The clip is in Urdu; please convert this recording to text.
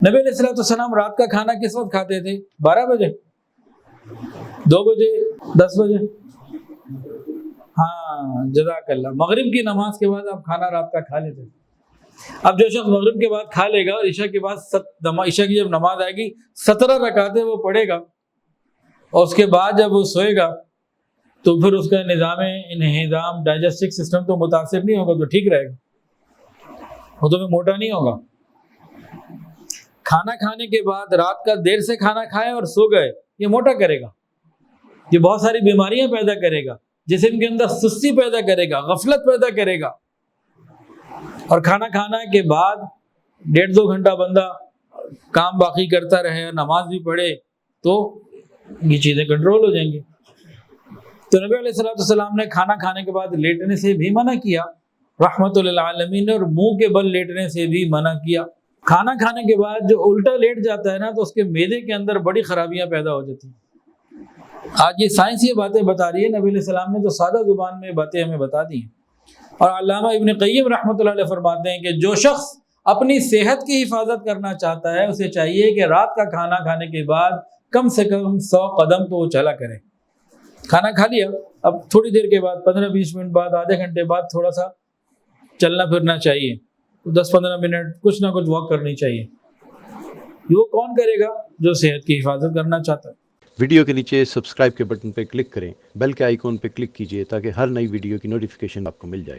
نبی علیہ الصلوۃ والسلام رات کا کھانا کس وقت کھاتے تھے؟ 12 بجے، 2 بجے، 10 بجے؟ ہاں جزاک اللہ، مغرب کی نماز کے بعد آپ کھانا رات کا کھا لیتے تھے۔ اب جو شخص مغرب کے بعد کھا لے گا اور عشاء کے بعد عشاء کی جب نماز آئے گی 17 رکعتیں وہ پڑھے گا، اور اس کے بعد جب وہ سوئے گا تو پھر اس کا نظام انہضام ڈائجسٹک سسٹم تو متاثر نہیں ہوگا، تو ٹھیک رہے گا، وہ تو موٹا نہیں ہوگا۔ کھانا کھانے کے بعد رات کا دیر سے کھانا کھائے اور سو گئے، یہ موٹا کرے گا، یہ بہت ساری بیماریاں پیدا کرے گا، جسم کے اندر سستی پیدا کرے گا، غفلت پیدا کرے گا۔ اور کھانا کھانا کے بعد 1.5-2 گھنٹہ بندہ کام باقی کرتا رہے، نماز بھی پڑھے، تو یہ چیزیں کنٹرول ہو جائیں گی۔ تو نبی علیہ الصلوۃ والسلام نے کھانا کھانے کے بعد لیٹنے سے بھی منع کیا، رحمت للعالمین نے، اور منہ کے بل لیٹنے سے بھی منع کیا۔ کھانا کھانے کے بعد جو الٹا لیٹ جاتا ہے نا، تو اس کے معدے کے اندر بڑی خرابیاں پیدا ہو جاتی ہیں۔ آج یہ سائنس یہ باتیں بتا رہی ہے، نبی علیہ السلام نے تو سادہ زبان میں باتیں ہمیں بتا دی ہیں۔ اور علامہ ابن قیم رحمۃ اللہ علیہ فرماتے ہیں کہ جو شخص اپنی صحت کی حفاظت کرنا چاہتا ہے، اسے چاہیے کہ رات کا کھانا کھانے کے بعد کم سے کم 100 قدم تو وہ چلا کرے۔ کھانا کھا لیا، اب تھوڑی دیر کے بعد 15-20 منٹ بعد، آدھے گھنٹے بعد تھوڑا سا چلنا پھرنا چاہیے، 10-15 منٹ کچھ نہ کچھ واک کرنی چاہیے۔ وہ کون کرے گا؟ جو صحت کی حفاظت کرنا چاہتا ہے۔ ویڈیو کے نیچے سبسکرائب کے بٹن پہ کلک کریں، بیل کے آئیکن پہ کلک کیجئے تاکہ ہر نئی ویڈیو کی نوٹیفیکیشن آپ کو مل جائے۔